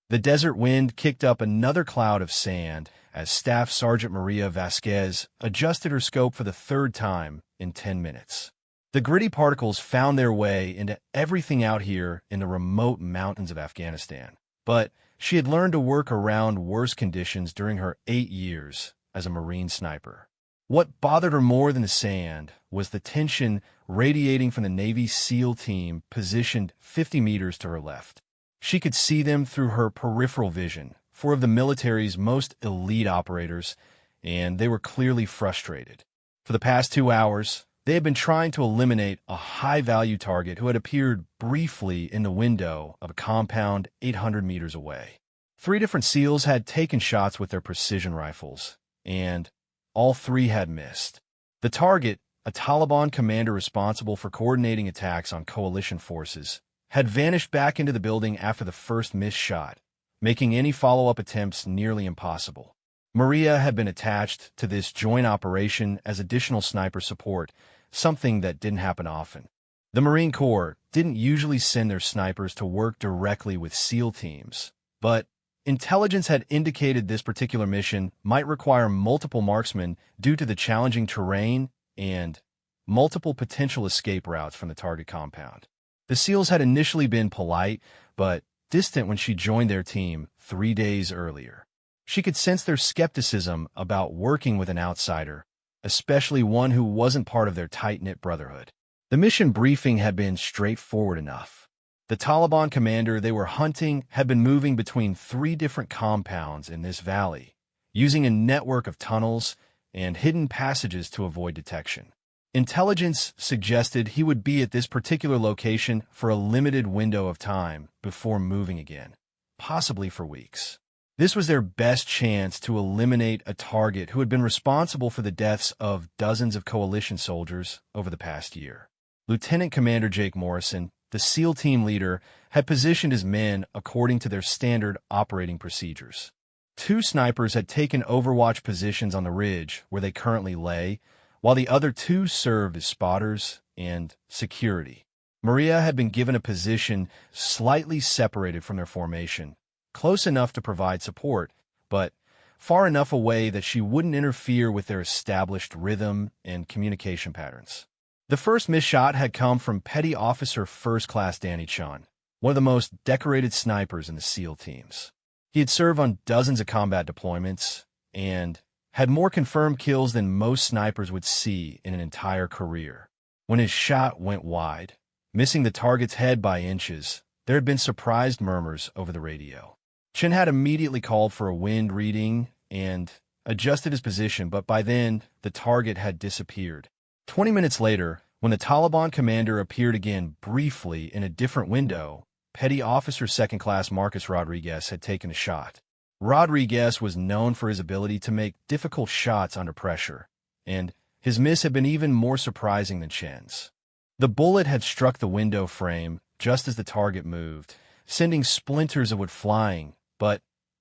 The desert wind kicked up another cloud of sand as Staff Sergeant Maria Vasquez adjusted her scope for the third time in 10 minutes. The gritty particles found their way into everything out here in the remote mountains of Afghanistan. But she had learned to work around worse conditions during her 8 years as a Marine sniper. What bothered her more than the sand was the tension radiating from the Navy SEAL team positioned 50 meters to her left. She could see them through her peripheral vision, 4 of the military's most elite operators, and they were clearly frustrated. For the past 2 hours, they had been trying to eliminate a high-value target who had appeared briefly in the window of a compound 800 meters away. 3 different SEALs had taken shots with their precision rifles, and all 3 had missed. The target, a Taliban commander responsible for coordinating attacks on coalition forces, had vanished back into the building after the first missed shot, making any follow-up attempts nearly impossible. Maria had been attached to this joint operation as additional sniper support, something that didn't happen often. The Marine Corps didn't usually send their snipers to work directly with SEAL teams, but intelligence had indicated this particular mission might require multiple marksmen due to the challenging terrain and multiple potential escape routes from the target compound. The SEALs had initially been polite, but distant when she joined their team 3 days earlier. She could sense their skepticism about working with an outsider, especially one who wasn't part of their tight-knit brotherhood. The mission briefing had been straightforward enough. The Taliban commander they were hunting had been moving between 3 different compounds in this valley, using a network of tunnels and hidden passages to avoid detection. Intelligence suggested he would be at this particular location for a limited window of time before moving again, possibly for weeks. This was their best chance to eliminate a target who had been responsible for the deaths of dozens of coalition soldiers over the past year. Lieutenant Commander Jake Morrison, the SEAL team leader, had positioned his men according to their standard operating procedures. 2 snipers had taken overwatch positions on the ridge where they currently lay, while the other 2 served as spotters and security. Maria had been given a position slightly separated from their formation, close enough to provide support, but far enough away that she wouldn't interfere with their established rhythm and communication patterns. The first missed shot had come from Petty Officer First Class Danny Chun, one of the most decorated snipers in the SEAL teams. He had served on dozens of combat deployments and had more confirmed kills than most snipers would see in an entire career. When his shot went wide, missing the target's head by inches, there had been surprised murmurs over the radio. Chin had immediately called for a wind reading and adjusted his position, but by then, the target had disappeared. 20 minutes later, when the Taliban commander appeared again briefly in a different window, Petty Officer Second Class Marcus Rodriguez had taken a shot. Rodriguez was known for his ability to make difficult shots under pressure, and his miss had been even more surprising than Chen's. The bullet had struck the window frame just as the target moved, sending splinters of wood flying, but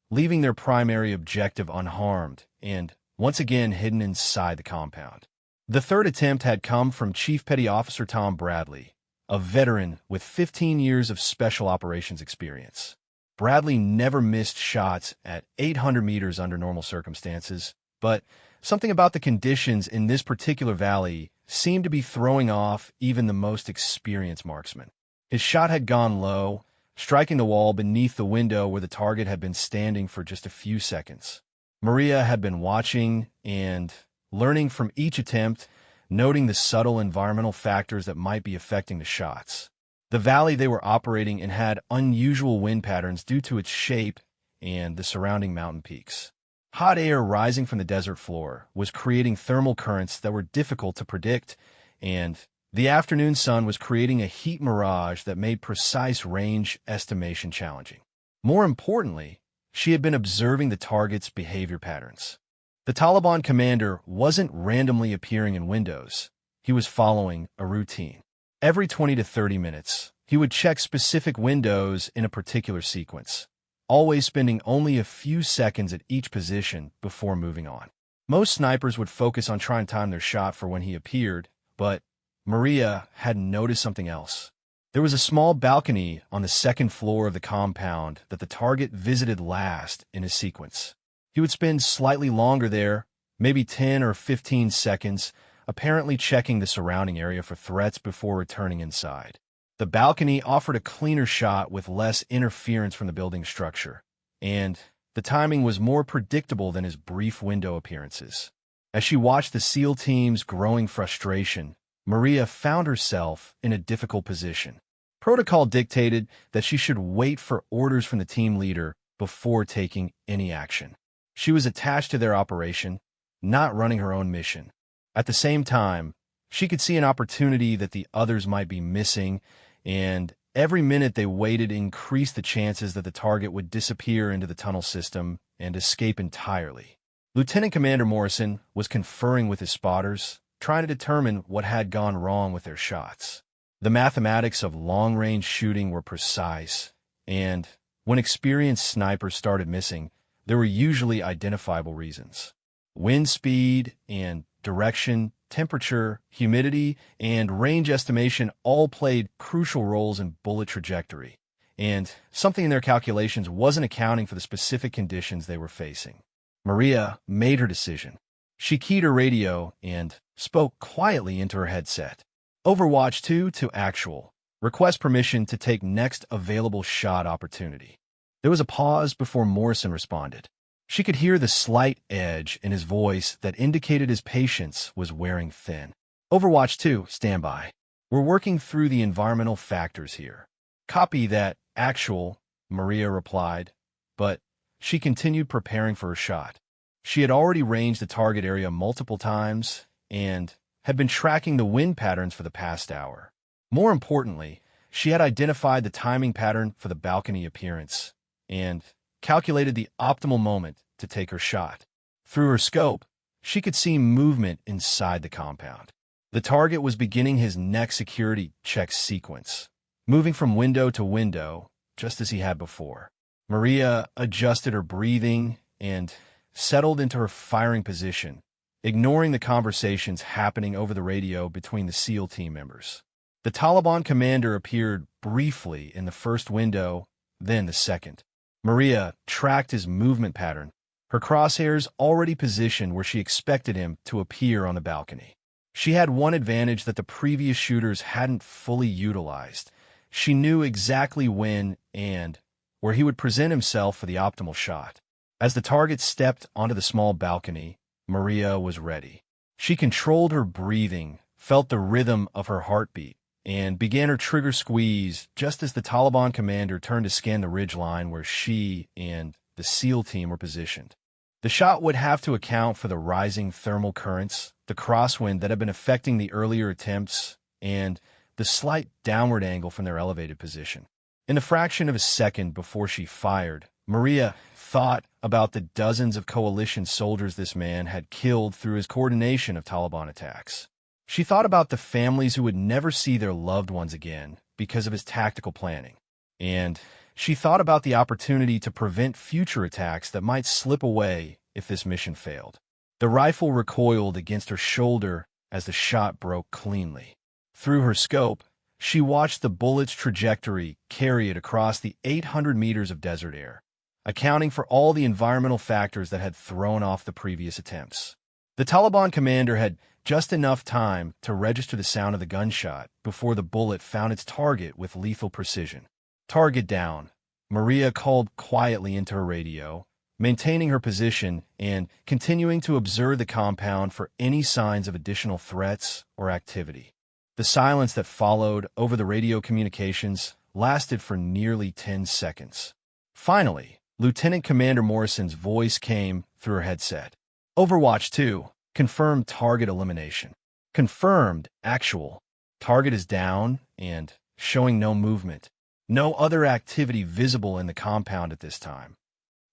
leaving their primary objective unharmed and once again hidden inside the compound. The third attempt had come from Chief Petty Officer Tom Bradley, a veteran with 15 years of special operations experience. Bradley never missed shots at 800 meters under normal circumstances, but something about the conditions in this particular valley seemed to be throwing off even the most experienced marksman. His shot had gone low, striking the wall beneath the window where the target had been standing for just a few seconds. Maria had been watching and learning from each attempt, noting the subtle environmental factors that might be affecting the shots. The valley they were operating in had unusual wind patterns due to its shape and the surrounding mountain peaks. Hot air rising from the desert floor was creating thermal currents that were difficult to predict, and the afternoon sun was creating a heat mirage that made precise range estimation challenging. More importantly, she had been observing the target's behavior patterns. The Taliban commander wasn't randomly appearing in windows. He was following a routine. Every 20 to 30 minutes, he would check specific windows in a particular sequence, always spending only a few seconds at each position before moving on. Most snipers would focus on trying to time their shot for when he appeared, but Maria had noticed something else. There was a small balcony on the second floor of the compound that the target visited last in his sequence. He would spend slightly longer there, maybe 10 or 15 seconds, apparently checking the surrounding area for threats before returning inside. The balcony offered a cleaner shot with less interference from the building structure, and the timing was more predictable than his brief window appearances. As she watched the SEAL team's growing frustration, Maria found herself in a difficult position. Protocol dictated that she should wait for orders from the team leader before taking any action. She was attached to their operation, not running her own mission. At the same time, she could see an opportunity that the others might be missing, and every minute they waited increased the chances that the target would disappear into the tunnel system and escape entirely. Lieutenant Commander Morrison was conferring with his spotters, trying to determine what had gone wrong with their shots. The mathematics of long-range shooting were precise, and when experienced snipers started missing, there were usually identifiable reasons. Wind speed and direction, temperature, humidity, and range estimation all played crucial roles in bullet trajectory, and something in their calculations wasn't accounting for the specific conditions they were facing. Maria made her decision. She keyed her radio and spoke quietly into her headset. Overwatch 2 to actual. Request permission to take next available shot opportunity. There was a pause before Morrison responded. She could hear the slight edge in his voice that indicated his patience was wearing thin. Overwatch 2, standby. We're working through the environmental factors here. Copy that, actual, Maria replied, but she continued preparing for her shot. She had already ranged the target area multiple times and had been tracking the wind patterns for the past hour. More importantly, she had identified the timing pattern for the balcony appearance and calculated the optimal moment to take her shot. Through her scope, she could see movement inside the compound. The target was beginning his next security check sequence, moving from window to window, just as he had before. Maria adjusted her breathing and settled into her firing position, ignoring the conversations happening over the radio between the SEAL team members. The Taliban commander appeared briefly in the first window, then the second. Maria tracked his movement pattern, her crosshairs already positioned where she expected him to appear on the balcony. She had one advantage that the previous shooters hadn't fully utilized. She knew exactly when and where he would present himself for the optimal shot. As the target stepped onto the small balcony, Maria was ready. She controlled her breathing, felt the rhythm of her heartbeat, and began her trigger squeeze just as the Taliban commander turned to scan the ridgeline where she and the SEAL team were positioned. The shot would have to account for the rising thermal currents, the crosswind that had been affecting the earlier attempts, and the slight downward angle from their elevated position. In the fraction of a second before she fired, Maria thought about the dozens of coalition soldiers this man had killed through his coordination of Taliban attacks. She thought about the families who would never see their loved ones again because of his tactical planning. And she thought about the opportunity to prevent future attacks that might slip away if this mission failed. The rifle recoiled against her shoulder as the shot broke cleanly. Through her scope, she watched the bullet's trajectory carry it across the 800 meters of desert air, accounting for all the environmental factors that had thrown off the previous attempts. The Taliban commander had just enough time to register the sound of the gunshot before the bullet found its target with lethal precision. Target down, Maria called quietly into her radio, maintaining her position and continuing to observe the compound for any signs of additional threats or activity. The silence that followed over the radio communications lasted for nearly 10 seconds. Finally, Lieutenant Commander Morrison's voice came through her headset. Overwatch 2. Confirmed target elimination. Confirmed, actual. Target is down and showing no movement. No other activity visible in the compound at this time.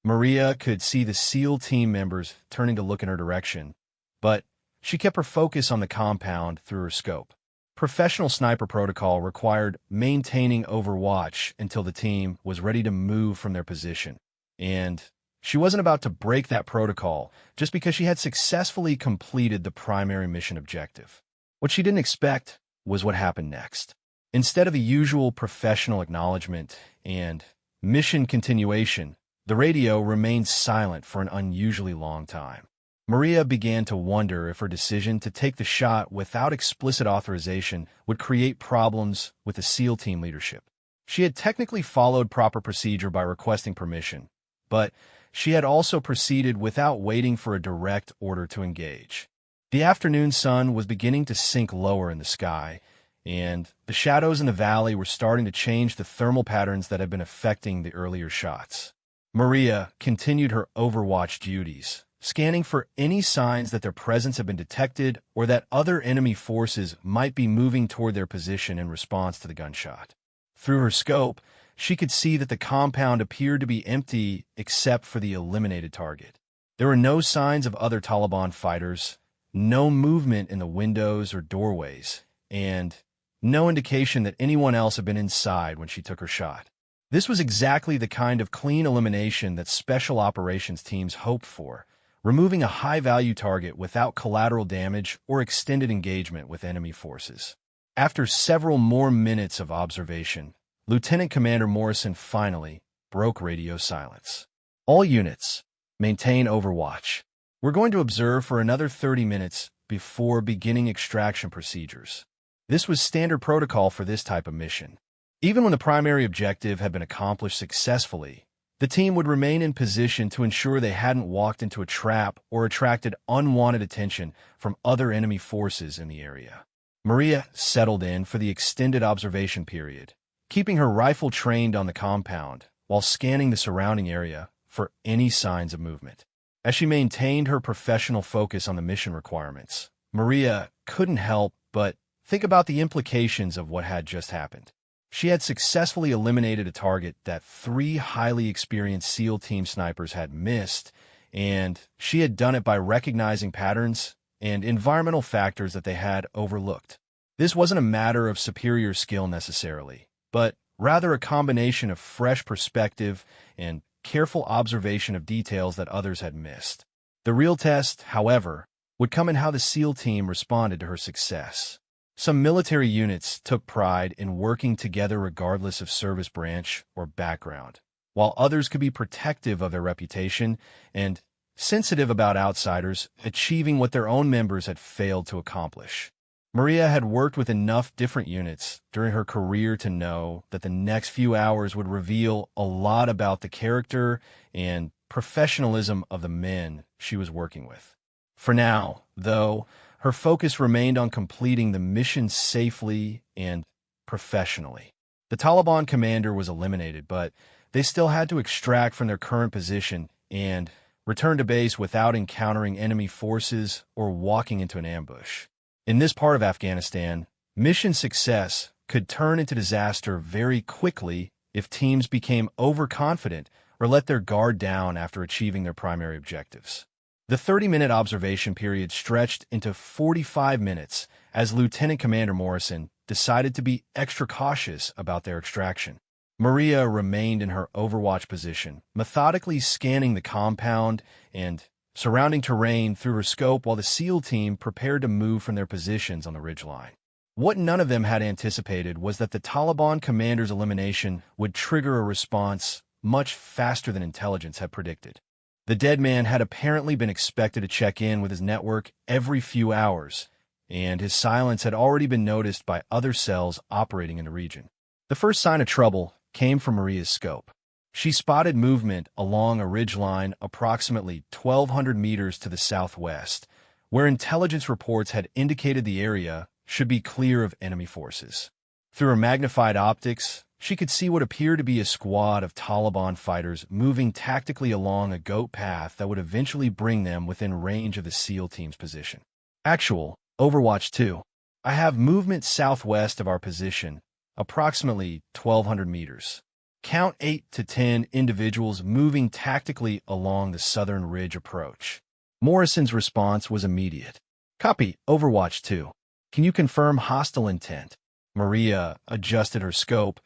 Maria could see the SEAL team members turning to look in her direction, but she kept her focus on the compound through her scope. Professional sniper protocol required maintaining overwatch until the team was ready to move from their position, and she wasn't about to break that protocol just because she had successfully completed the primary mission objective. What she didn't expect was what happened next. Instead of the usual professional acknowledgement and mission continuation, the radio remained silent for an unusually long time. Maria began to wonder if her decision to take the shot without explicit authorization would create problems with the SEAL team leadership. She had technically followed proper procedure by requesting permission, but she had also proceeded without waiting for a direct order to engage. The afternoon sun was beginning to sink lower in the sky, and the shadows in the valley were starting to change the thermal patterns that had been affecting the earlier shots. Maria continued her overwatch duties, scanning for any signs that their presence had been detected or that other enemy forces might be moving toward their position in response to the gunshot. Through her scope, she could see that the compound appeared to be empty except for the eliminated target. There were no signs of other Taliban fighters, no movement in the windows or doorways, and no indication that anyone else had been inside when she took her shot. This was exactly the kind of clean elimination that special operations teams hoped for, removing a high-value target without collateral damage or extended engagement with enemy forces. After several more minutes of observation, Lieutenant Commander Morrison finally broke radio silence. All units, maintain overwatch. We're going to observe for another 30 minutes before beginning extraction procedures. This was standard protocol for this type of mission. Even when the primary objective had been accomplished successfully, the team would remain in position to ensure they hadn't walked into a trap or attracted unwanted attention from other enemy forces in the area. Maria settled in for the extended observation period, keeping her rifle trained on the compound while scanning the surrounding area for any signs of movement. As she maintained her professional focus on the mission requirements, Maria couldn't help but think about the implications of what had just happened. She had successfully eliminated a target that 3 highly experienced SEAL team snipers had missed, and she had done it by recognizing patterns and environmental factors that they had overlooked. This wasn't a matter of superior skill necessarily, but rather a combination of fresh perspective and careful observation of details that others had missed. The real test, however, would come in how the SEAL team responded to her success. Some military units took pride in working together regardless of service branch or background, while others could be protective of their reputation and sensitive about outsiders achieving what their own members had failed to accomplish. Maria had worked with enough different units during her career to know that the next few hours would reveal a lot about the character and professionalism of the men she was working with. For now, though, her focus remained on completing the mission safely and professionally. The Taliban commander was eliminated, but they still had to extract from their current position and return to base without encountering enemy forces or walking into an ambush. In this part of Afghanistan, mission success could turn into disaster very quickly if teams became overconfident or let their guard down after achieving their primary objectives. The 30-minute observation period stretched into 45 minutes as Lieutenant Commander Morrison decided to be extra cautious about their extraction. Maria remained in her overwatch position, methodically scanning the compound and surrounding terrain through her scope while the SEAL team prepared to move from their positions on the ridgeline. What none of them had anticipated was that the Taliban commander's elimination would trigger a response much faster than intelligence had predicted. The dead man had apparently been expected to check in with his network every few hours, and his silence had already been noticed by other cells operating in the region. The first sign of trouble came from Maria's scope. She spotted movement along a ridgeline approximately 1,200 meters to the southwest, where intelligence reports had indicated the area should be clear of enemy forces. Through her magnified optics, she could see what appeared to be a squad of Taliban fighters moving tactically along a goat path that would eventually bring them within range of the SEAL team's position. Actual, Overwatch 2. I have movement southwest of our position, approximately 1,200 meters. Count 8 to 10 individuals moving tactically along the southern ridge approach. Morrison's response was immediate. Copy, Overwatch 2. Can you confirm hostile intent? Maria adjusted her scope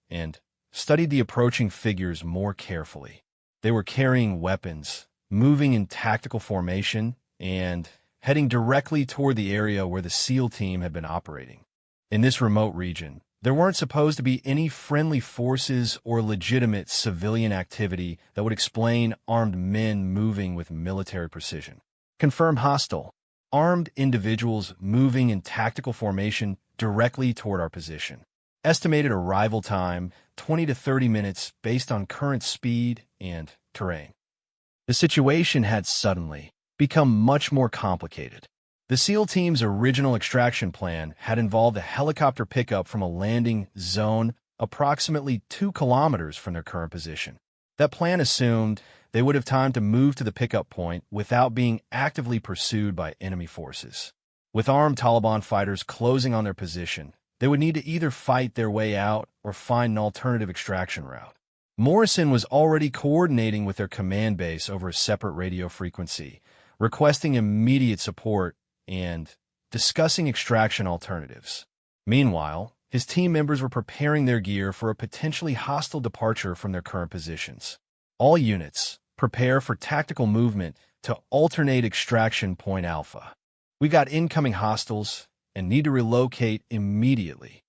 and studied the approaching figures more carefully. They were carrying weapons, moving in tactical formation, and heading directly toward the area where the SEAL team had been operating. In this remote region, There weren't supposed to be any friendly forces or legitimate civilian activity that would explain armed men moving with military precision. Confirm hostile. Armed individuals moving in tactical formation directly toward our position. Estimated arrival time, 20 to 30 minutes based on current speed and terrain. The situation had suddenly become much more complicated. The SEAL team's original extraction plan had involved a helicopter pickup from a landing zone approximately 2 kilometers from their current position. That plan assumed they would have time to move to the pickup point without being actively pursued by enemy forces. With armed Taliban fighters closing on their position, they would need to either fight their way out or find an alternative extraction route. Morrison was already coordinating with their command base over a separate radio frequency, requesting immediate support and discussing extraction alternatives. Meanwhile, his team members were preparing their gear for a potentially hostile departure from their current positions. All units, prepare for tactical movement to alternate extraction point Alpha. We got incoming hostiles and need to relocate immediately.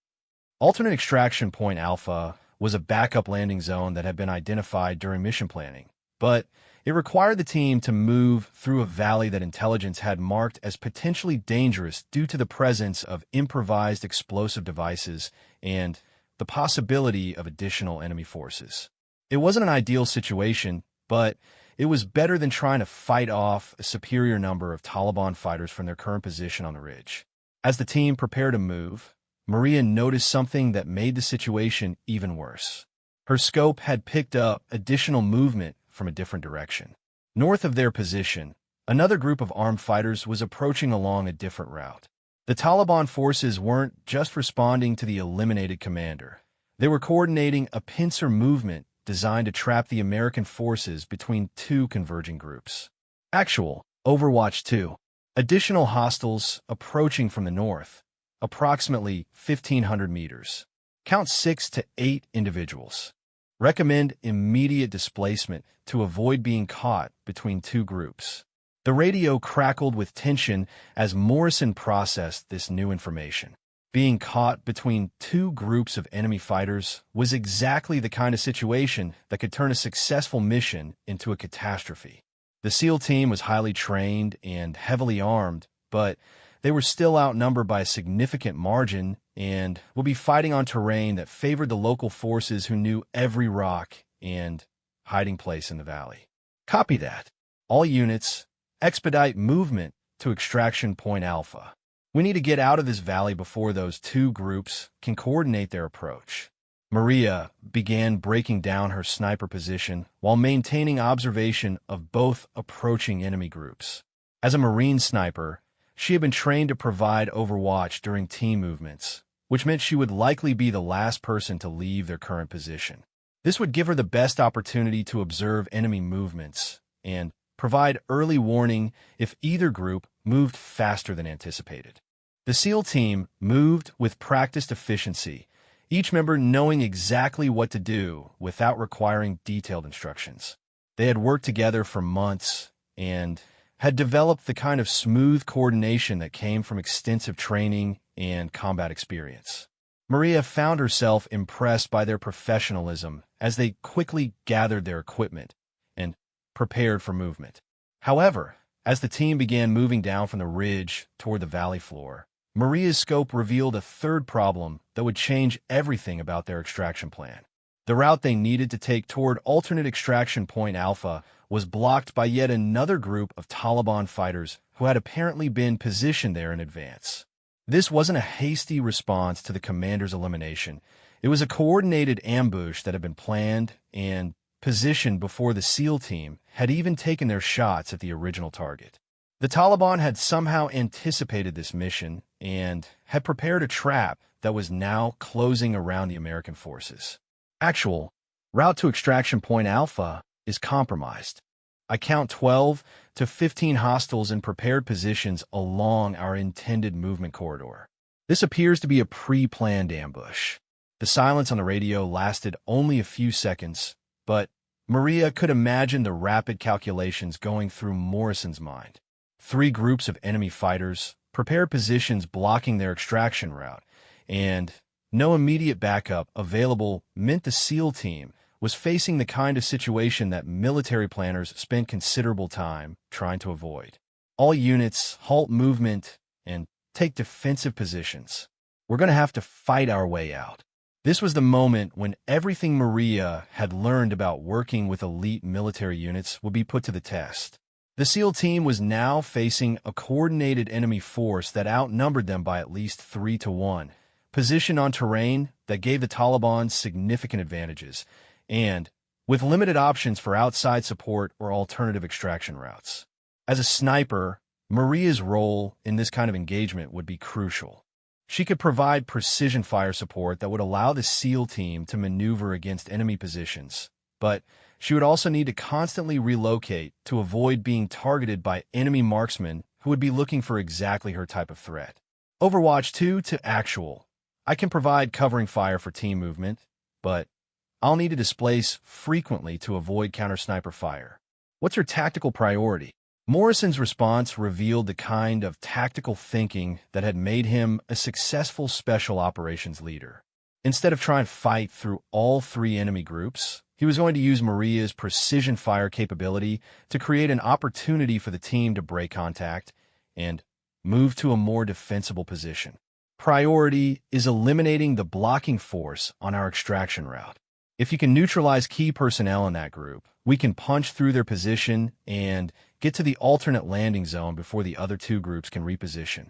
Alternate extraction point Alpha was a backup landing zone that had been identified during mission planning, but it required the team to move through a valley that intelligence had marked as potentially dangerous due to the presence of improvised explosive devices and the possibility of additional enemy forces. It wasn't an ideal situation, but it was better than trying to fight off a superior number of Taliban fighters from their current position on the ridge. As the team prepared to move, Maria noticed something that made the situation even worse. Her scope had picked up additional movement from a different direction. North of their position, another group of armed fighters was approaching along a different route. The Taliban forces weren't just responding to the eliminated commander. They were coordinating a pincer movement designed to trap the American forces between two converging groups. Actual Overwatch 2. Additional hostiles approaching from the north, approximately 1,500 meters. Count 6 to 8 individuals. Recommend immediate displacement to avoid being caught between two groups. The radio crackled with tension as Morrison processed this new information. Being caught between two groups of enemy fighters was exactly the kind of situation that could turn a successful mission into a catastrophe. The SEAL team was highly trained and heavily armed, but they were still outnumbered by a significant margin and would be fighting on terrain that favored the local forces who knew every rock and hiding place in the valley. Copy that. All units, expedite movement to extraction point Alpha. We need to get out of this valley before those two groups can coordinate their approach. Maria began breaking down her sniper position while maintaining observation of both approaching enemy groups. As a Marine sniper, she had been trained to provide overwatch during team movements, which meant she would likely be the last person to leave their current position. This would give her the best opportunity to observe enemy movements and provide early warning if either group moved faster than anticipated. The SEAL team moved with practiced efficiency, each member knowing exactly what to do without requiring detailed instructions. They had worked together for months and had developed the kind of smooth coordination that came from extensive training and combat experience. Maria found herself impressed by their professionalism as they quickly gathered their equipment and prepared for movement. However, as the team began moving down from the ridge toward the valley floor, Maria's scope revealed a third problem that would change everything about their extraction plan. The route they needed to take toward alternate extraction point Alpha was blocked by yet another group of Taliban fighters who had apparently been positioned there in advance. This wasn't a hasty response to the commander's elimination. It was a coordinated ambush that had been planned and positioned before the SEAL team had even taken their shots at the original target. The Taliban had somehow anticipated this mission and had prepared a trap that was now closing around the American forces. Actual route to extraction point Alpha is compromised. I count 12 to 15 hostiles in prepared positions along our intended movement corridor. This appears to be a pre-planned ambush. The silence on the radio lasted only a few seconds, but Maria could imagine the rapid calculations going through Morrison's mind. 3 groups of enemy fighters, prepared positions blocking their extraction route, and no immediate backup available meant the SEAL team was facing the kind of situation that military planners spend considerable time trying to avoid. All units halt movement and take defensive positions. We're going to have to fight our way out. This was the moment when everything Maria had learned about working with elite military units would be put to the test. The SEAL team was now facing a coordinated enemy force that outnumbered them by at least 3-1, positioned on terrain that gave the Taliban significant advantages, and with limited options for outside support or alternative extraction routes. As a sniper, Maria's role in this kind of engagement would be crucial. She could provide precision fire support that would allow the SEAL team to maneuver against enemy positions, but she would also need to constantly relocate to avoid being targeted by enemy marksmen who would be looking for exactly her type of threat. Overwatch 2 to actual. I can provide covering fire for team movement, but I'll need to displace frequently to avoid counter-sniper fire. What's her tactical priority? Morrison's response revealed the kind of tactical thinking that had made him a successful special operations leader. Instead of trying to fight through all three enemy groups, he was going to use Maria's precision fire capability to create an opportunity for the team to break contact and move to a more defensible position. Priority is eliminating the blocking force on our extraction route. If you can neutralize key personnel in that group, we can punch through their position and get to the alternate landing zone before the other two groups can reposition.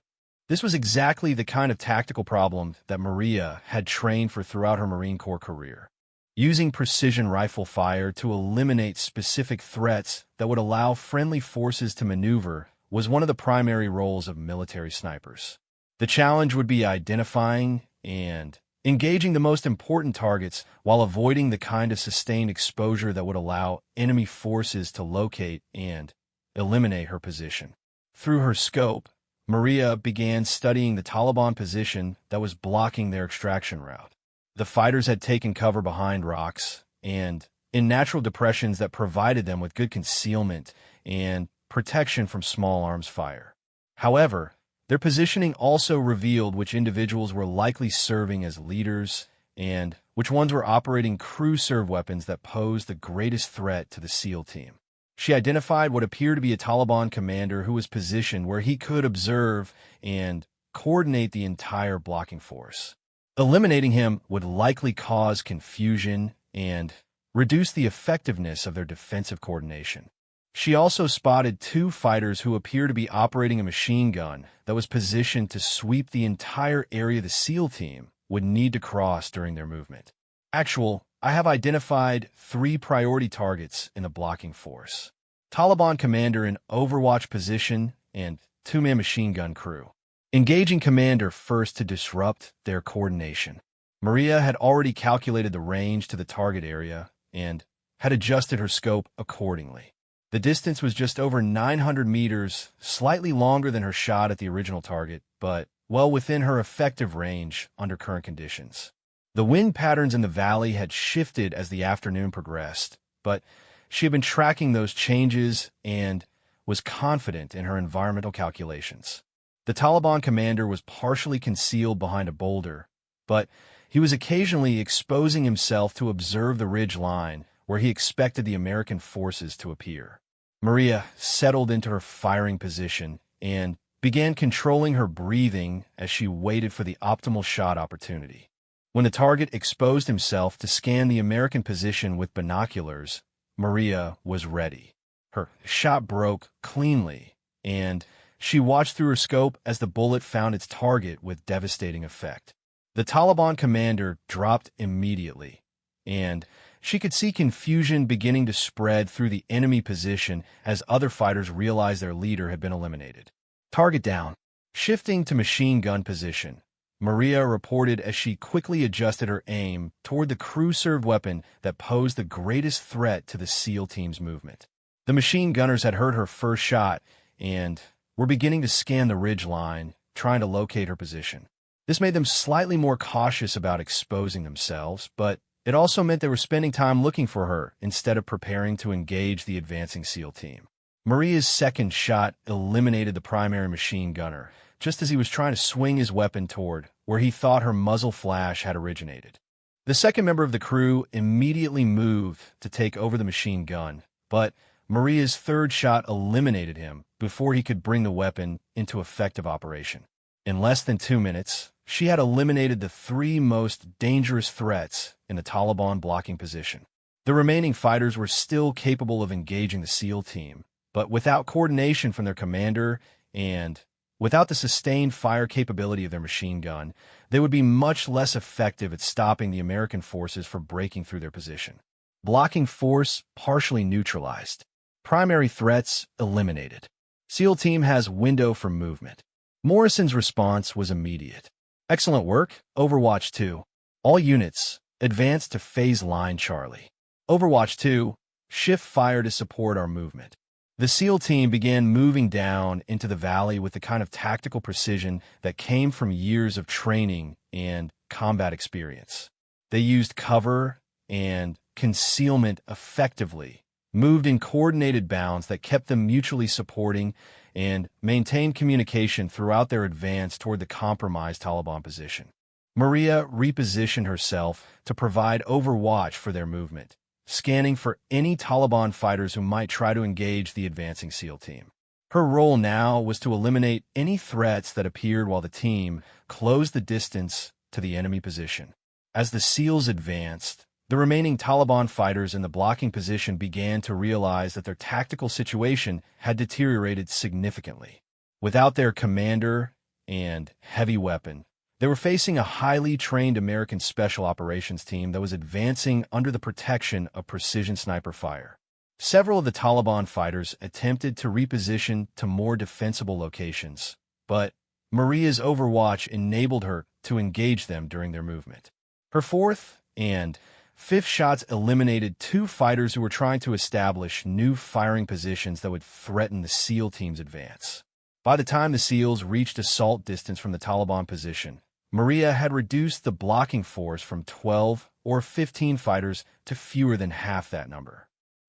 This was exactly the kind of tactical problem that Maria had trained for throughout her Marine Corps career. Using precision rifle fire to eliminate specific threats that would allow friendly forces to maneuver was one of the primary roles of military snipers. The challenge would be identifying and engaging the most important targets while avoiding the kind of sustained exposure that would allow enemy forces to locate and eliminate her position. Through her scope, Maria began studying the Taliban position that was blocking their extraction route. The fighters had taken cover behind rocks and in natural depressions that provided them with good concealment and protection from small arms fire. However, their positioning also revealed which individuals were likely serving as leaders and which ones were operating crew-serve weapons that posed the greatest threat to the SEAL team. She identified what appeared to be a Taliban commander who was positioned where he could observe and coordinate the entire blocking force. Eliminating him would likely cause confusion and reduce the effectiveness of their defensive coordination. She also spotted two fighters who appeared to be operating a machine gun that was positioned to sweep the entire area the SEAL team would need to cross during their movement. I have identified 3 priority targets in the blocking force: Taliban commander in Overwatch position and 2-man machine gun crew. Engaging commander first to disrupt their coordination. Maria had already calculated the range to the target area and had adjusted her scope accordingly. The distance was just over 900 meters, slightly longer than her shot at the original target, but well within her effective range under current conditions. The wind patterns in the valley had shifted as the afternoon progressed, but she had been tracking those changes and was confident in her environmental calculations. The Taliban commander was partially concealed behind a boulder, but he was occasionally exposing himself to observe the ridge line where he expected the American forces to appear. Maria settled into her firing position and began controlling her breathing as she waited for the optimal shot opportunity. When the target exposed himself to scan the American position with binoculars, Maria was ready. Her shot broke cleanly, and she watched through her scope as the bullet found its target with devastating effect. The Taliban commander dropped immediately, and she could see confusion beginning to spread through the enemy position as other fighters realized their leader had been eliminated. Target down. Shifting to machine gun position, Maria reported as she quickly adjusted her aim toward the crew-served weapon that posed the greatest threat to the SEAL team's movement. The machine gunners had heard her first shot and were beginning to scan the ridge line, trying to locate her position. This made them slightly more cautious about exposing themselves, but it also meant they were spending time looking for her instead of preparing to engage the advancing SEAL team. Maria's second shot eliminated the primary machine gunner, just as he was trying to swing his weapon toward where he thought her muzzle flash had originated. The second member of the crew immediately moved to take over the machine gun, but Maria's third shot eliminated him before he could bring the weapon into effective operation. In less than 2 minutes, she had eliminated the 3 most dangerous threats in the Taliban blocking position. The remaining fighters were still capable of engaging the SEAL team, but without coordination from their commander and without the sustained fire capability of their machine gun, they would be much less effective at stopping the American forces from breaking through their position. Blocking force partially neutralized. Primary threats eliminated. SEAL team has window for movement. Morrison's response was immediate. Excellent work, Overwatch 2. All units, advance to phase line Charlie. Overwatch 2, shift fire to support our movement. The SEAL team began moving down into the valley with the kind of tactical precision that came from years of training and combat experience. They used cover and concealment effectively, moved in coordinated bounds that kept them mutually supporting, and maintained communication throughout their advance toward the compromised Taliban position. Maria repositioned herself to provide overwatch for their movement, scanning for any Taliban fighters who might try to engage the advancing SEAL team. Her role now was to eliminate any threats that appeared while the team closed the distance to the enemy position. As the SEALs advanced, the remaining Taliban fighters in the blocking position began to realize that their tactical situation had deteriorated significantly. Without their commander and heavy weapon, they were facing a highly trained American Special Operations team that was advancing under the protection of precision sniper fire. Several of the Taliban fighters attempted to reposition to more defensible locations, but Maria's overwatch enabled her to engage them during their movement. Her fourth and fifth shots eliminated 2 fighters who were trying to establish new firing positions that would threaten the SEAL team's advance. By the time the SEALs reached assault distance from the Taliban position, Maria had reduced the blocking force from 12 or 15 fighters to fewer than half that number.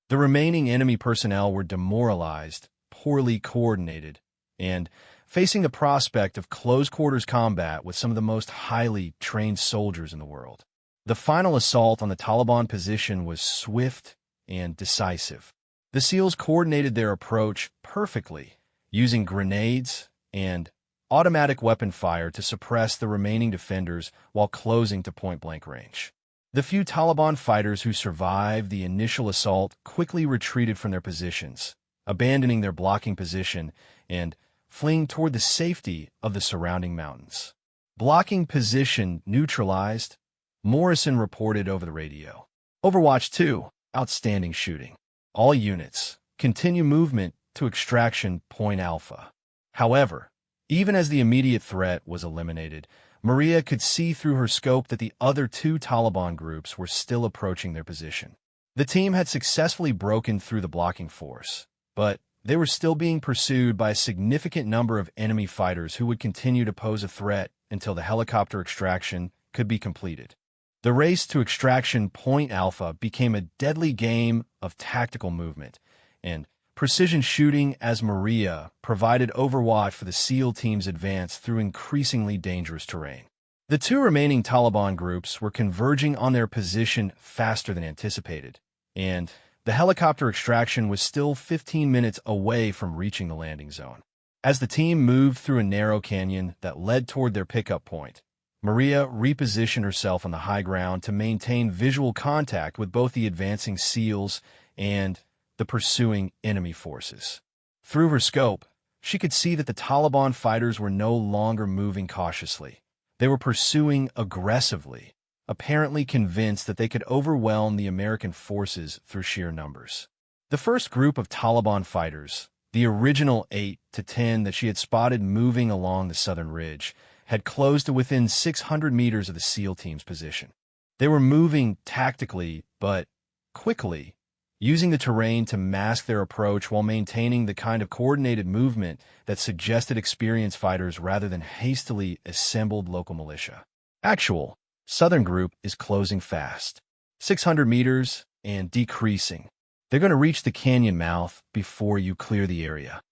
The remaining enemy personnel were demoralized, poorly coordinated, and facing the prospect of close-quarters combat with some of the most highly trained soldiers in the world. The final assault on the Taliban position was swift and decisive. The SEALs coordinated their approach perfectly, using grenades and automatic weapon fire to suppress the remaining defenders while closing to point-blank range. The few Taliban fighters who survived the initial assault quickly retreated from their positions, abandoning their blocking position and fleeing toward the safety of the surrounding mountains. Blocking position neutralized, Morrison reported over the radio. Overwatch 2, outstanding shooting. All units, continue movement to extraction point Alpha. However, even as the immediate threat was eliminated, Maria could see through her scope that the other 2 Taliban groups were still approaching their position. The team had successfully broken through the blocking force, but they were still being pursued by a significant number of enemy fighters who would continue to pose a threat until the helicopter extraction could be completed. The race to extraction point Alpha became a deadly game of tactical movement and precision shooting as Maria provided overwatch for the SEAL team's advance through increasingly dangerous terrain. The 2 remaining Taliban groups were converging on their position faster than anticipated, and the helicopter extraction was still 15 minutes away from reaching the landing zone. As the team moved through a narrow canyon that led toward their pickup point, Maria repositioned herself on the high ground to maintain visual contact with both the advancing SEALs and the pursuing enemy forces. Through her scope, she could see that the Taliban fighters were no longer moving cautiously. They were pursuing aggressively, apparently convinced that they could overwhelm the American forces through sheer numbers. The first group of Taliban fighters, the original 8 to 10 that she had spotted moving along the southern ridge, had closed to within 600 meters of the SEAL team's position. They were moving tactically, but quickly, using the terrain to mask their approach while maintaining the kind of coordinated movement that suggested experienced fighters rather than hastily assembled local militia. Actual Southern group is closing fast, 600 meters and decreasing. They're going to reach the canyon mouth before you clear the area.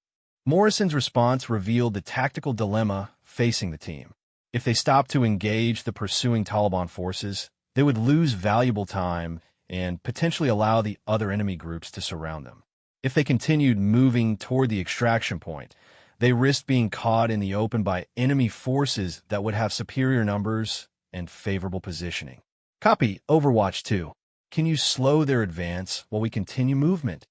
Morrison's response revealed the tactical dilemma facing the team. If they stopped to engage the pursuing Taliban forces, they would lose valuable time and potentially allow the other enemy groups to surround them. If they continued moving toward the extraction point, they risked being caught in the open by enemy forces that would have superior numbers and favorable positioning. Copy Overwatch 2. Can you slow their advance while we continue movement?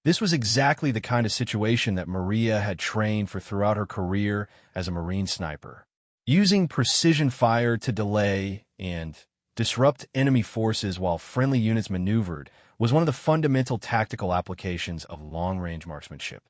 This was exactly the kind of situation that Maria had trained for throughout her career as a Marine sniper. Using precision fire to delay and disrupt enemy forces while friendly units maneuvered was one of the fundamental tactical applications of long-range marksmanship.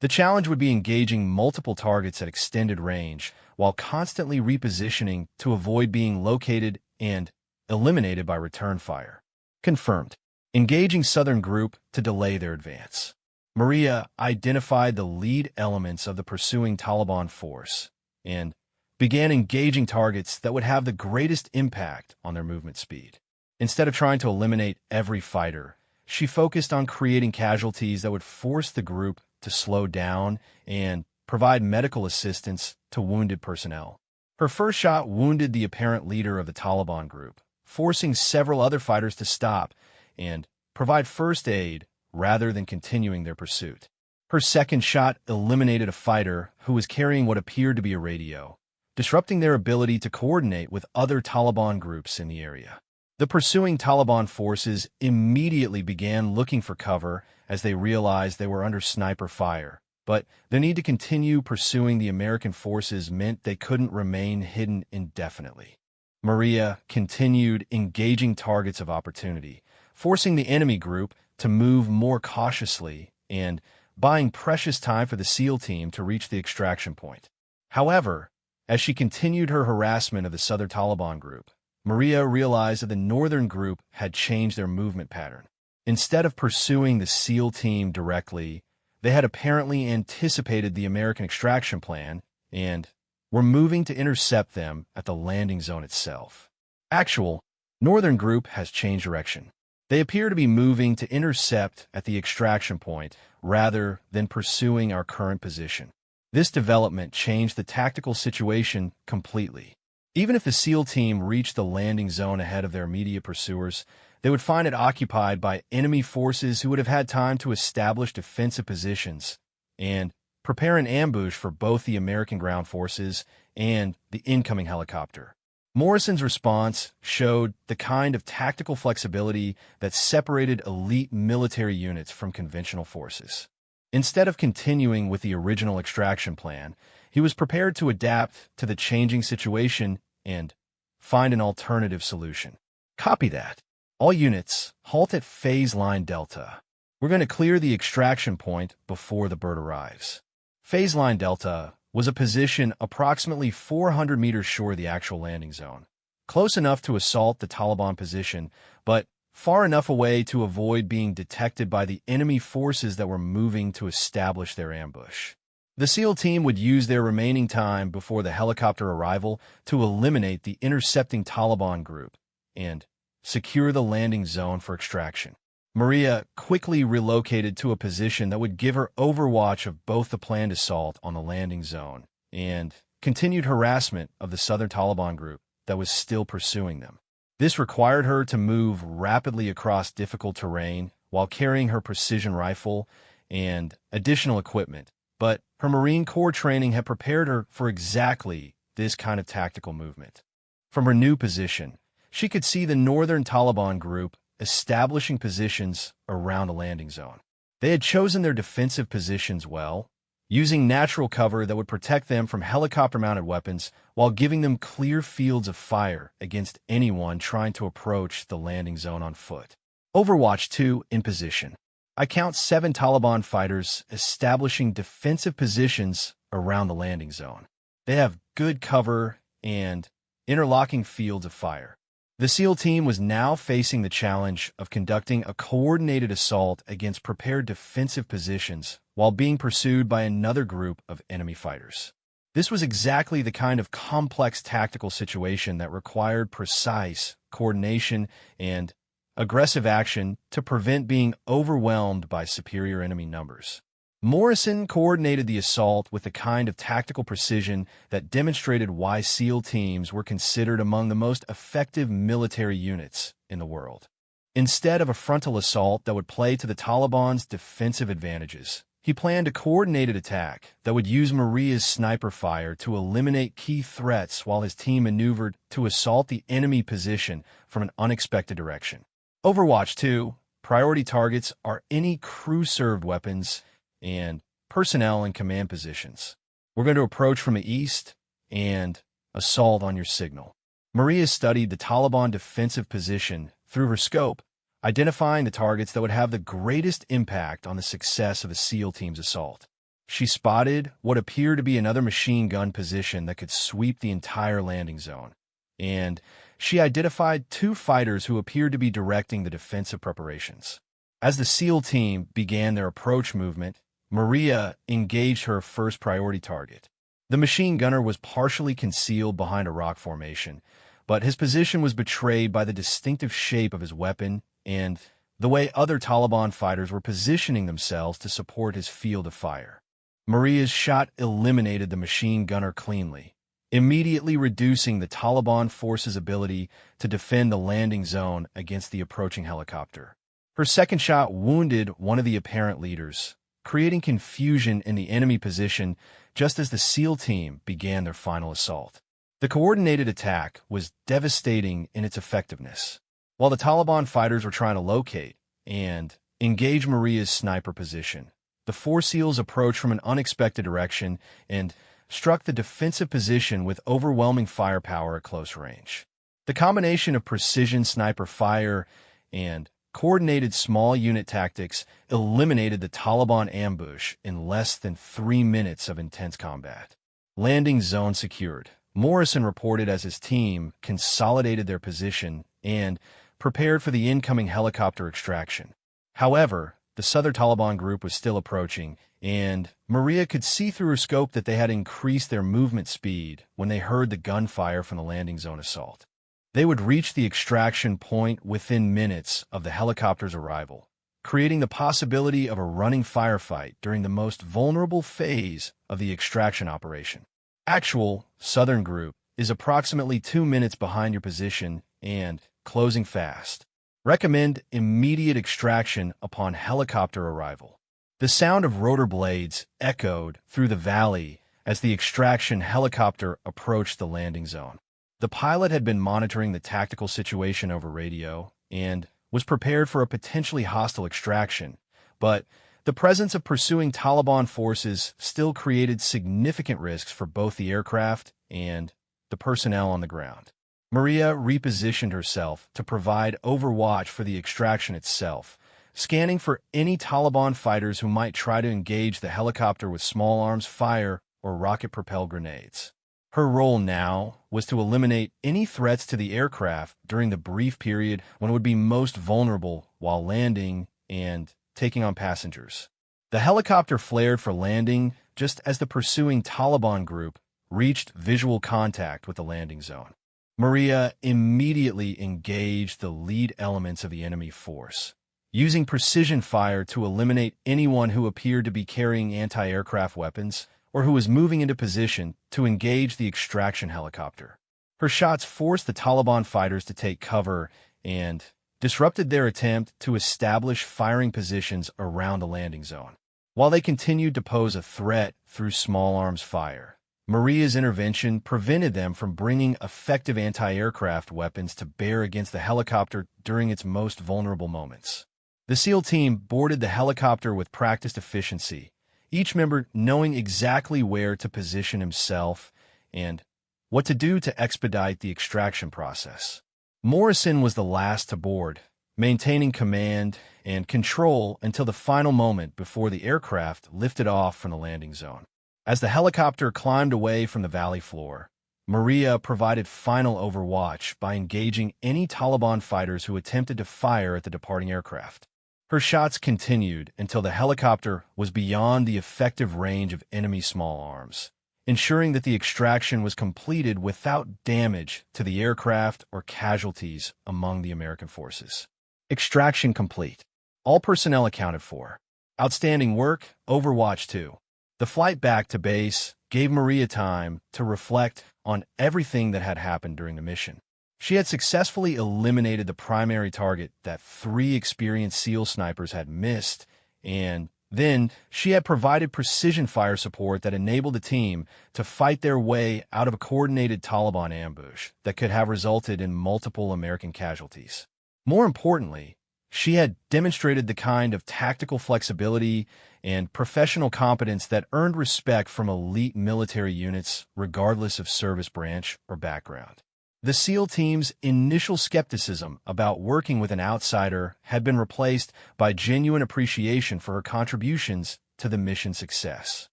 The challenge would be engaging multiple targets at extended range while constantly repositioning to avoid being located and eliminated by return fire. Confirmed. Engaging Southern Group to delay their advance. Maria identified the lead elements of the pursuing Taliban force and began engaging targets that would have the greatest impact on their movement speed. Instead of trying to eliminate every fighter, she focused on creating casualties that would force the group to slow down and provide medical assistance to wounded personnel. Her first shot wounded the apparent leader of the Taliban group, forcing several other fighters to stop and provide first aid rather than continuing their pursuit. Her second shot eliminated a fighter who was carrying what appeared to be a radio, disrupting their ability to coordinate with other Taliban groups in the area. The pursuing Taliban forces immediately began looking for cover as they realized they were under sniper fire, but the need to continue pursuing the American forces meant they couldn't remain hidden indefinitely. Maria continued engaging targets of opportunity, forcing the enemy group to move more cautiously and buying precious time for the SEAL team to reach the extraction point. However, as she continued her harassment of the Southern Taliban group, Maria realized that the Northern group had changed their movement pattern. Instead of pursuing the SEAL team directly, they had apparently anticipated the American extraction plan and were moving to intercept them at the landing zone itself. Actual Northern group has changed direction. They appear to be moving to intercept at the extraction point rather than pursuing our current position. This development changed the tactical situation completely. Even if the SEAL team reached the landing zone ahead of their immediate pursuers, they would find it occupied by enemy forces who would have had time to establish defensive positions and prepare an ambush for both the American ground forces and the incoming helicopter. Morrison's response showed the kind of tactical flexibility that separated elite military units from conventional forces. Instead of continuing with the original extraction plan, he was prepared to adapt to the changing situation and find an alternative solution. Copy that. All units, halt at phase line Delta. We're going to clear the extraction point before the bird arrives. Phase line Delta was a position approximately 400 meters short of the actual landing zone, close enough to assault the Taliban position, but far enough away to avoid being detected by the enemy forces that were moving to establish their ambush. The SEAL team would use their remaining time before the helicopter arrival to eliminate the intercepting Taliban group and secure the landing zone for extraction. Maria quickly relocated to a position that would give her overwatch of both the planned assault on the landing zone and continued harassment of the Southern Taliban group that was still pursuing them. This required her to move rapidly across difficult terrain while carrying her precision rifle and additional equipment, but her Marine Corps training had prepared her for exactly this kind of tactical movement. From her new position, she could see the Northern Taliban group establishing positions around the landing zone. They had chosen their defensive positions well, using natural cover that would protect them from helicopter-mounted weapons while giving them clear fields of fire against anyone trying to approach the landing zone on foot. Overwatch 2 in position. I count 7 Taliban fighters establishing defensive positions around the landing zone. They have good cover and interlocking fields of fire. The SEAL team was now facing the challenge of conducting a coordinated assault against prepared defensive positions while being pursued by another group of enemy fighters. This was exactly the kind of complex tactical situation that required precise coordination and aggressive action to prevent being overwhelmed by superior enemy numbers. Morrison coordinated the assault with the kind of tactical precision that demonstrated why SEAL teams were considered among the most effective military units in the world. Instead of a frontal assault that would play to the Taliban's defensive advantages, he planned a coordinated attack that would use Maria's sniper fire to eliminate key threats while his team maneuvered to assault the enemy position from an unexpected direction. Overwatch 2, priority targets are any crew-served weapons and personnel in command positions. We're going to approach from the east and assault on your signal. Maria studied the Taliban defensive position through her scope, identifying the targets that would have the greatest impact on the success of a SEAL team's assault. She spotted what appeared to be another machine gun position that could sweep the entire landing zone, and she identified 2 fighters who appeared to be directing the defensive preparations. As the SEAL team began their approach movement, Maria engaged her first priority target. The machine gunner was partially concealed behind a rock formation, but his position was betrayed by the distinctive shape of his weapon and the way other Taliban fighters were positioning themselves to support his field of fire. Maria's shot eliminated the machine gunner cleanly, immediately reducing the Taliban force's ability to defend the landing zone against the approaching helicopter. Her second shot wounded one of the apparent leaders, creating confusion in the enemy position just as the SEAL team began their final assault. The coordinated attack was devastating in its effectiveness. While the Taliban fighters were trying to locate and engage Maria's sniper position, the 4 SEALs approached from an unexpected direction and struck the defensive position with overwhelming firepower at close range. The combination of precision sniper fire and coordinated small unit tactics eliminated the Taliban ambush in less than 3 minutes of intense combat. Landing zone secured. Morrison reported as his team consolidated their position and prepared for the incoming helicopter extraction. However, the Southern Taliban group was still approaching, and Maria could see through her scope that they had increased their movement speed when they heard the gunfire from the landing zone assault. They would reach the extraction point within minutes of the helicopter's arrival, creating the possibility of a running firefight during the most vulnerable phase of the extraction operation. Actual Southern group is approximately 2 minutes behind your position and closing fast. Recommend immediate extraction upon helicopter arrival. The sound of rotor blades echoed through the valley as the extraction helicopter approached the landing zone. The pilot had been monitoring the tactical situation over radio and was prepared for a potentially hostile extraction, but the presence of pursuing Taliban forces still created significant risks for both the aircraft and the personnel on the ground. Maria repositioned herself to provide overwatch for the extraction itself, scanning for any Taliban fighters who might try to engage the helicopter with small arms fire or rocket-propelled grenades. Her role now was to eliminate any threats to the aircraft during the brief period when it would be most vulnerable while landing and taking on passengers. The helicopter flared for landing just as the pursuing Taliban group reached visual contact with the landing zone. Maria immediately engaged the lead elements of the enemy force, using precision fire to eliminate anyone who appeared to be carrying anti-aircraft weapons or who was moving into position to engage the extraction helicopter. Her shots forced the Taliban fighters to take cover and disrupted their attempt to establish firing positions around the landing zone. While they continued to pose a threat through small arms fire, Maria's intervention prevented them from bringing effective anti-aircraft weapons to bear against the helicopter during its most vulnerable moments. The SEAL team boarded the helicopter with practiced efficiency, each member knowing exactly where to position himself and what to do to expedite the extraction process. Morrison was the last to board, maintaining command and control until the final moment before the aircraft lifted off from the landing zone. As the helicopter climbed away from the valley floor, Maria provided final overwatch by engaging any Taliban fighters who attempted to fire at the departing aircraft. Her shots continued until the helicopter was beyond the effective range of enemy small arms, ensuring that the extraction was completed without damage to the aircraft or casualties among the American forces. Extraction complete. All personnel accounted for. Outstanding work, Overwatch 2. The flight back to base gave Maria time to reflect on everything that had happened during the mission. She had successfully eliminated the primary target that 3 experienced SEAL snipers had missed, and then she had provided precision fire support that enabled the team to fight their way out of a coordinated Taliban ambush that could have resulted in multiple American casualties. More importantly, she had demonstrated the kind of tactical flexibility and professional competence that earned respect from elite military units regardless of service branch or background. The SEAL team's initial skepticism about working with an outsider had been replaced by genuine appreciation for her contributions to the mission's success.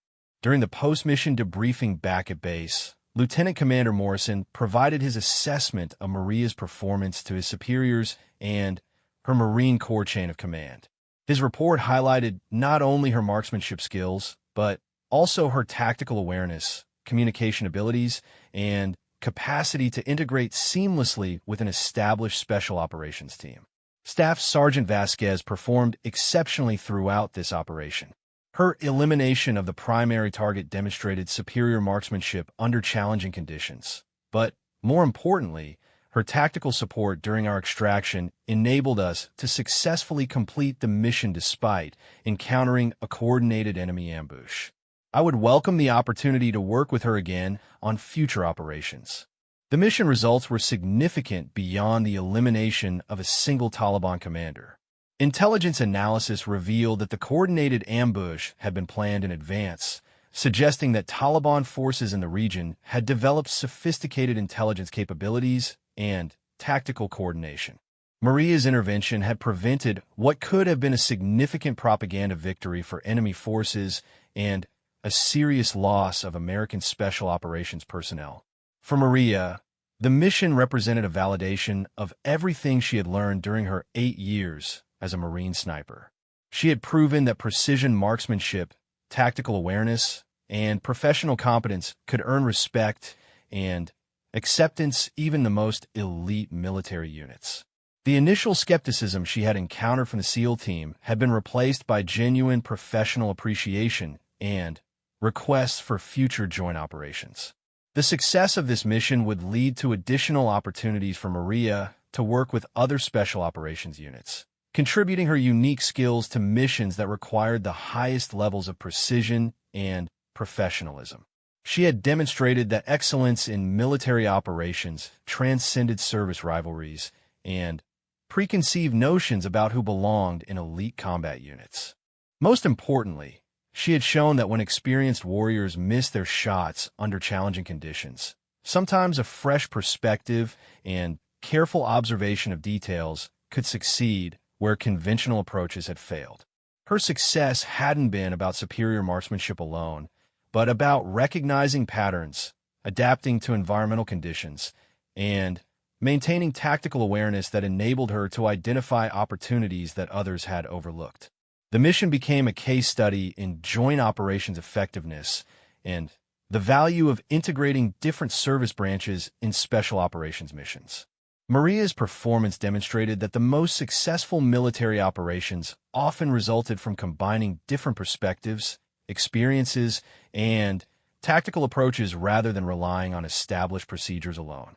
During the post-mission debriefing back at base, Lieutenant Commander Morrison provided his assessment of Maria's performance to his superiors and her Marine Corps chain of command. His report highlighted not only her marksmanship skills, but also her tactical awareness, communication abilities, and capacity to integrate seamlessly with an established special operations team. Staff Sergeant Vasquez performed exceptionally throughout this operation. Her elimination of the primary target demonstrated superior marksmanship under challenging conditions, but more importantly, her tactical support during our extraction enabled us to successfully complete the mission despite encountering a coordinated enemy ambush. I would welcome the opportunity to work with her again on future operations. The mission results were significant beyond the elimination of a single Taliban commander. Intelligence analysis revealed that the coordinated ambush had been planned in advance, suggesting that Taliban forces in the region had developed sophisticated intelligence capabilities and tactical coordination. Maria's intervention had prevented what could have been a significant propaganda victory for enemy forces and a serious loss of American Special Operations personnel. For Maria, the mission represented a validation of everything she had learned during her 8 years as a Marine sniper. She had proven that precision marksmanship, tactical awareness, and professional competence could earn respect and acceptance even the most elite military units. The initial skepticism she had encountered from the SEAL team had been replaced by genuine professional appreciation and requests for future joint operations. The success of this mission would lead to additional opportunities for Maria to work with other special operations units, contributing her unique skills to missions that required the highest levels of precision and professionalism. She had demonstrated that excellence in military operations transcended service rivalries and preconceived notions about who belonged in elite combat units. Most importantly, she had shown that when experienced warriors miss their shots under challenging conditions, sometimes a fresh perspective and careful observation of details could succeed where conventional approaches had failed. Her success hadn't been about superior marksmanship alone, but about recognizing patterns, adapting to environmental conditions, and maintaining tactical awareness that enabled her to identify opportunities that others had overlooked. The mission became a case study in joint operations effectiveness and the value of integrating different service branches in special operations missions. Maria's performance demonstrated that the most successful military operations often resulted from combining different perspectives, experiences, and tactical approaches rather than relying on established procedures alone.